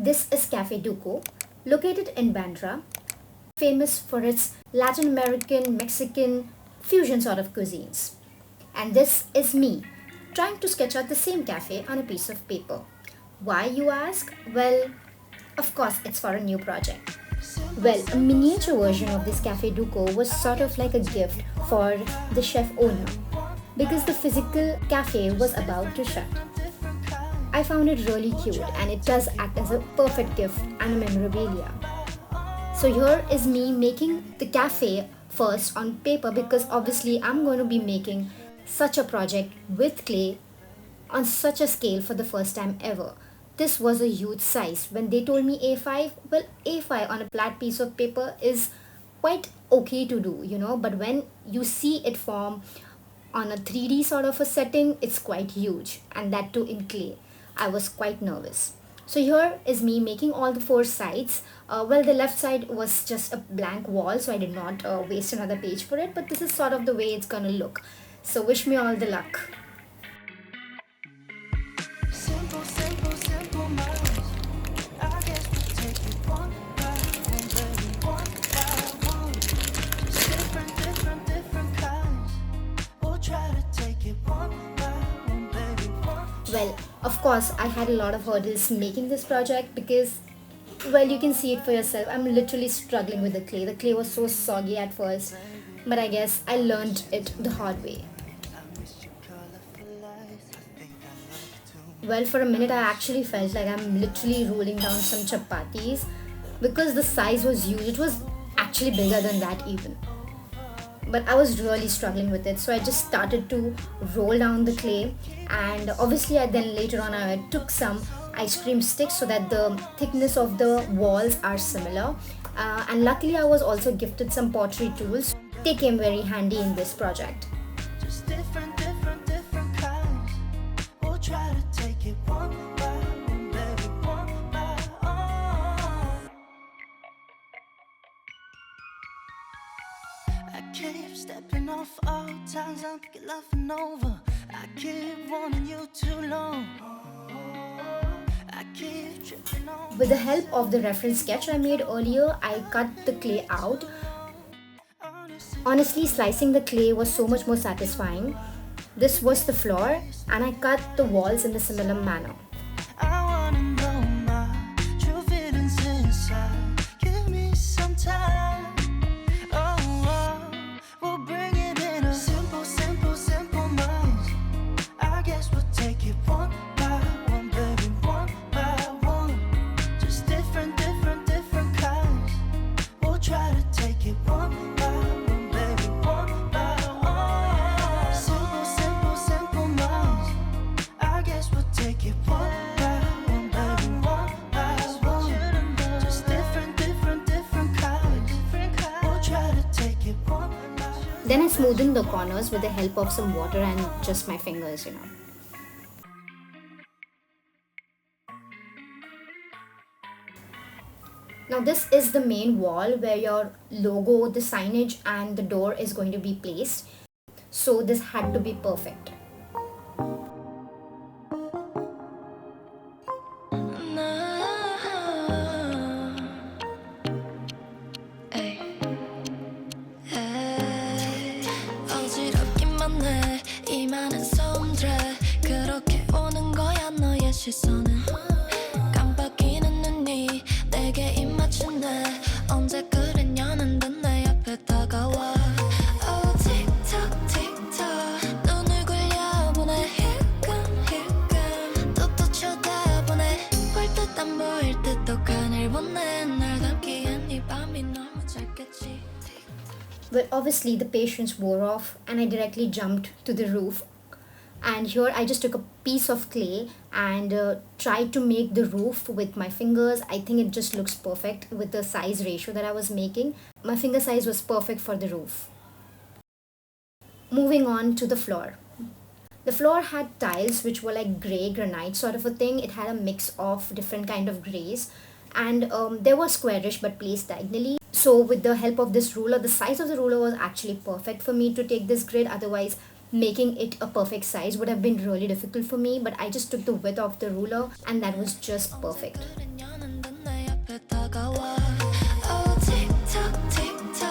This is Cafe Duco, located in Bandra, famous for its Latin American, Mexican fusion sort of cuisines. And this is me trying to sketch out the same cafe on a piece of paper. Why, you ask? Well, of course, it's for a new project. Well, a miniature version of this Cafe Duco was sort of like a gift for the chef owner because the physical cafe was about to shut. I found it really cute and it does act as a perfect gift and a memorabilia. So here is me making the cafe first on paper because obviously I'm going to be making such a project with clay on such a scale for the first time ever. This was a huge size. When they told me A5, well, A5 on a flat piece of paper is quite okay to do, but when you see it form on a 3D sort of a setting, it's quite huge, and that too in clay. I was quite nervous. So here is me making all the four sides. Well, the left side was just a blank wall, so I did not waste another page for it, but this is sort of the way it's gonna look. So wish me all the luck. Simple, simple, simple minds. I guess we'll take it one by one, baby, one by one. Just different, different, different kinds. We'll try to take it one by one, baby, one. Well, of course, I had a lot of hurdles making this project because, well, you can see it for yourself. I'm literally struggling with the clay. The clay was so soggy at first, but I guess I learned it the hard way. Well, for a minute, I actually felt like I'm literally rolling down some chapatis because the size was huge. It was actually bigger than that even. But I was really struggling with it, so I just started to roll down the clay, and obviously then later on I took some ice cream sticks so that the thickness of the walls are similar, and luckily I was also gifted some pottery tools. They came very handy in this project. Just different, different, different kinds. We'll try to take it one by one, baby, one by one. I keep stepping off all times I'm laughing over. I keep wanting you too long. I keep tripping on. With the help of the reference sketch I made earlier, I cut the clay out. Honestly, slicing the clay was so much more satisfying. This was the floor, and I cut the walls in a similar manner. I wanna know my true feelings inside. Give me some time. Oh, oh, we'll bring it in a simple, simple, simple minds. I guess we'll take it one by one, baby, one by one. Just different, different, different kinds. We'll try to take it one by one, baby, one by one. Simple, simple, simple minds. I guess we'll take it one by one, baby, one by one. Just different, different, different kinds. We'll try to take it one by one. Then I smoothened the corners with the help of some water and just my fingers. Now this is the main wall where your logo, the signage and the door is going to be placed. So this had to be perfect. 어지럽기만 해 이 많은 손들에 그렇게 오는 거야 너의 시선은 깜빡이는 눈이 내게 입 맞추네 언제 그랬냐는 듯 내 앞에 다가와 Oh 틱톡 틱톡 눈을 굴려보내 힐끔힐끔 또 쳐다보네 볼 듯 안 보일 듯 똑같은 보내 날 담기엔 이 밤이 너무 짧겠지. Well, obviously the patience wore off and I directly jumped to the roof. And here I just took a piece of clay and tried to make the roof with my fingers. I think it just looks perfect with the size ratio that I was making. My finger size was perfect for the roof. Moving on to the floor. The floor had tiles which were like grey granite sort of a thing. It had a mix of different kind of greys, and they were squarish but placed diagonally. So with the help of this ruler, the size of the ruler was actually perfect for me to take this grid. Otherwise, making it a perfect size would have been really difficult for me, but I just took the width of the ruler and that was just perfect. 다가와 Oh 틱톡 틱톡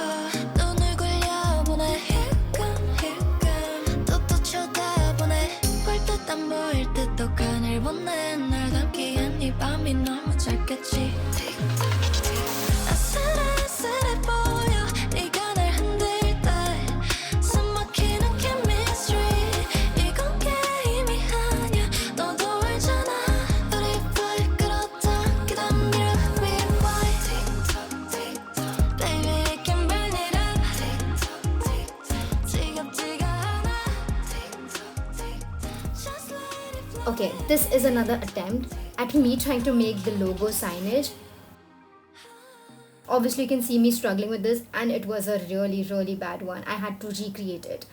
눈을 굴려보내 힐끔힐끔 또 쳐다보네 볼 듯 안 보일 듯 독하늘 보내 날 담기엔 이 밤이 너무 짧겠지 아슬아슬해 보여 네가 날 흔들 때 숨막히는 chemistry 이건 게임이 아니야 너도 알잖아 우리 vibe 끌었다 기다려 rewind Baby we can burn it up 지겹지가 않아 Just let it flow Okay, this is another attempt at me trying to make the logo signage. Obviously you can see me struggling with this, and it was a really bad one. I had to recreate it.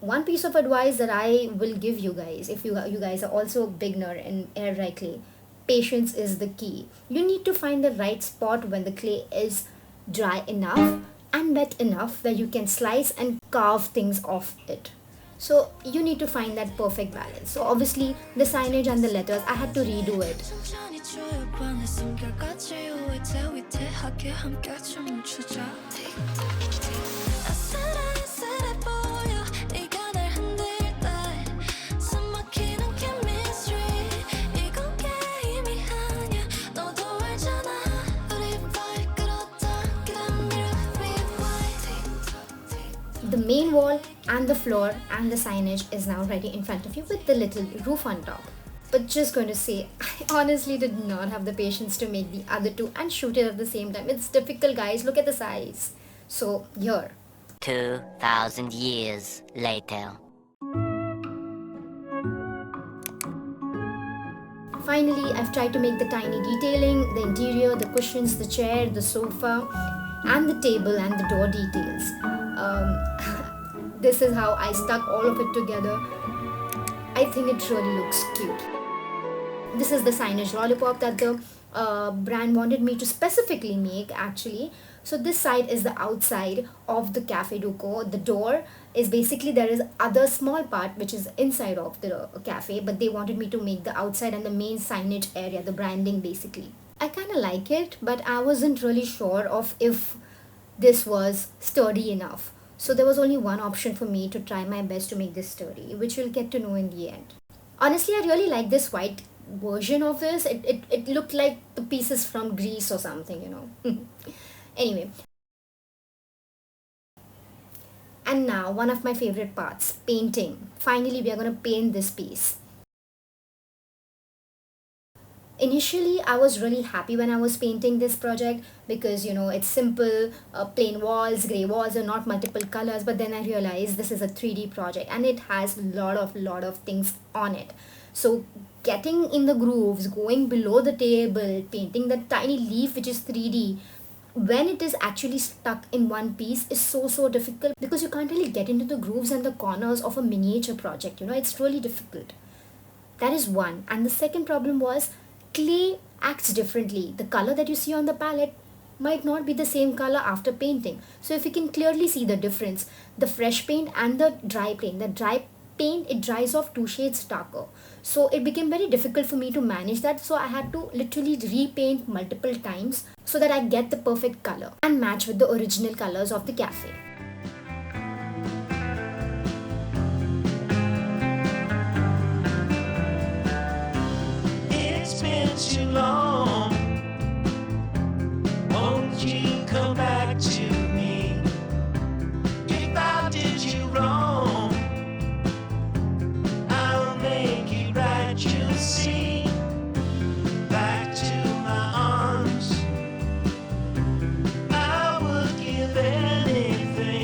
One piece of advice that I will give you guys, if you guys are also beginner in air dry clay, patience is the key. You need to find the right spot when the clay is dry enough and wet enough where you can slice and carve things off it. So you need to find that perfect balance. So obviously the signage and the letters, I had to redo it. 천천히 조여봐내 숨결까지 위태위태하게 함께 춤을 추자 아슬아슬해 보여 네가 날 흔들 때 숨막히는 chemistry 이건 게임이 아니야 너도 알잖아 우리 vibe 끌었다 기다려 rewind The main wall and the floor and the signage is now ready in front of you with the little roof on top. But just going to say, I honestly did not have the patience to make the other two and shoot it at the same time. It's difficult, guys. Look at the size. So here. 2,000 years later. Finally, I've tried to make the tiny detailing, the interior, the cushions, the chair, the sofa, and the table and the door details. This is how I stuck all of it together. I think it really looks cute. This is the signage lollipop that the brand wanted me to specifically make actually. So this side is the outside of the Cafe Duco. The door is basically, there is other small part which is inside of the cafe, but they wanted me to make the outside and the main signage area, the branding basically. I kind of like it, but I wasn't really sure of if this was sturdy enough. So there was only one option for me to try my best to make this sturdy, which you'll get to know in the end. Honestly, I really like this white version of this. It looked like the pieces from Greece or something, you know. Anyway. And now, one of my favorite parts, painting. Finally, we are going to paint this piece. Initially, I was really happy when I was painting this project because, you know, it's simple, plain walls, grey walls, and not multiple colors. But then I realized this is a 3D project and it has lot of things on it. So getting in the grooves, going below the table, painting the tiny leaf which is 3D, when it is actually stuck in one piece is so difficult because you can't really get into the grooves and the corners of a miniature project. You know, it's really difficult. That is one. And the second problem was, clay acts differently. The color that you see on the palette might not be the same color after painting. So if you can clearly see the difference, the fresh paint and the dry paint, it dries off 2 shades darker. So it became very difficult for me to manage that. So I had to literally repaint multiple times so that I get the perfect color and match with the original colors of the cafe. It's been too long. Won't you come back to me? If I did you wrong, I'll make it right, you'll see. Back to my arms. I would give anything.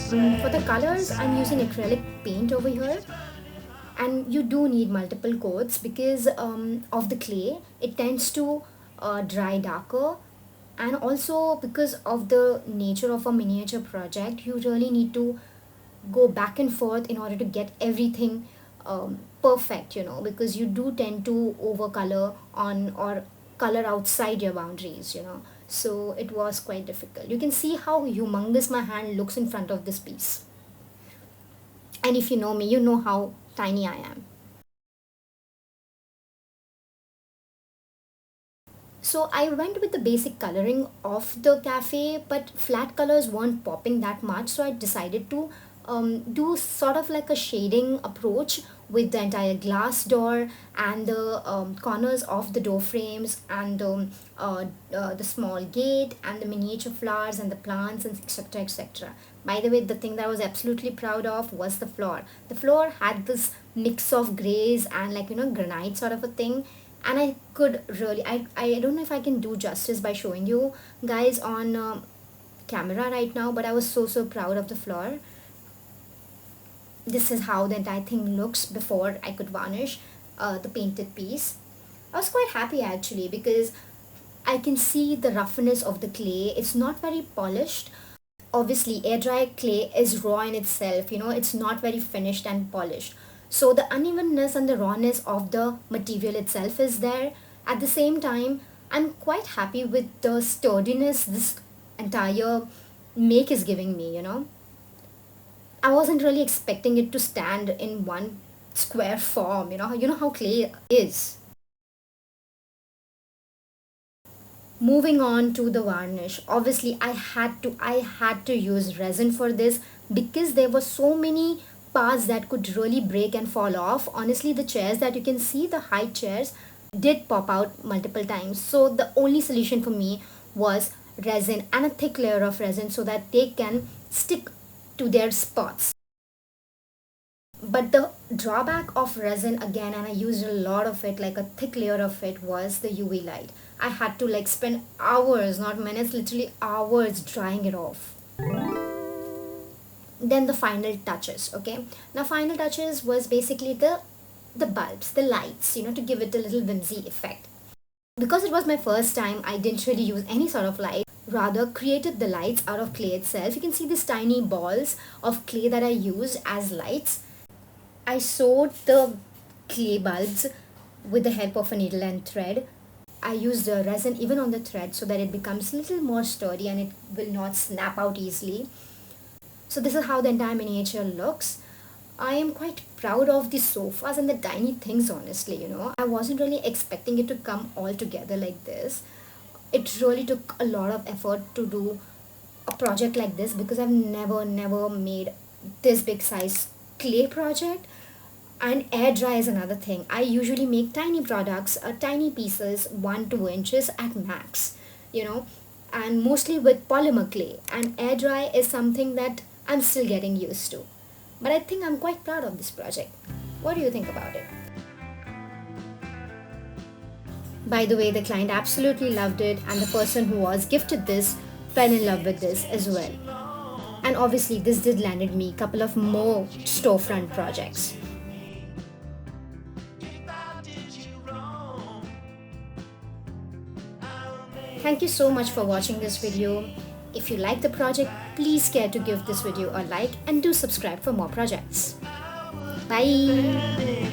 For the colors, I'm using acrylic paint over here, and you do need multiple coats because of the clay. It tends to dry darker, and also because of the nature of a miniature project, you really need to go back and forth in order to get everything perfect, you know, because you do tend to overcolor on or color outside your boundaries, you know. So it was quite difficult. You can see how humongous my hand looks in front of this piece, and if you know me, you know how tiny I am. So I went with the basic coloring of the cafe, but flat colors weren't popping that much, so I decided to do sort of like a shading approach with the entire glass door and the corners of the door frames and the small gate and the miniature flowers and the plants and etc etc. By the way, the thing that I was absolutely proud of was the floor. The floor had this mix of grays and, like, you know, granite sort of a thing, and I could really, I don't know if I can do justice by showing you guys on camera right now, but I was so proud of the floor. This is how the entire thing looks before I could varnish the painted piece. I was quite happy actually because I can see the roughness of the clay. It's not very polished. Obviously, air dry clay is raw in itself, you know, it's not very finished and polished. So the unevenness and the rawness of the material itself is there. At the same time, I'm quite happy with the sturdiness this entire make is giving me, you know. I wasn't really expecting it to stand in one square form, you know how clay is. Moving on to the varnish, obviously I had to use resin for this because there were so many parts that could really break and fall off. Honestly, the chairs that you can see, the high chairs, did pop out multiple times. So the only solution for me was resin and a thick layer of resin so that they can stick to their spots. But the drawback of resin again, and I used a lot of it, like a thick layer of it, was the UV light. I had to like spend hours, not minutes, literally hours drying it off. Then the final touches, okay? Now final touches was basically the bulbs, the lights, you know, to give it a little whimsy effect. Because it was my first time, I didn't really use any sort of light, rather created the lights out of clay itself. You can see these tiny balls of clay that I used as lights. I sewed the clay bulbs with the help of a needle and thread. I used the resin even on the thread so that it becomes a little more sturdy and it will not snap out easily. So this is how the entire miniature looks. I am quite proud of the sofas and the tiny things, honestly, you know. I wasn't really expecting it to come all together like this. It really took a lot of effort to do a project like this because I've never made this big size clay project. And air dry is another thing. I usually make tiny products, tiny pieces, 1-2 inches at max, you know, and mostly with polymer clay. And air dry is something that I'm still getting used to. But I think I'm quite proud of this project. What do you think about it? By the way, the client absolutely loved it, and the person who was gifted this fell in love with this as well. And obviously, this did landed me a couple of more storefront projects. Thank you so much for watching this video. If you like the project, please care to give this video a like and do subscribe for more projects. Bye!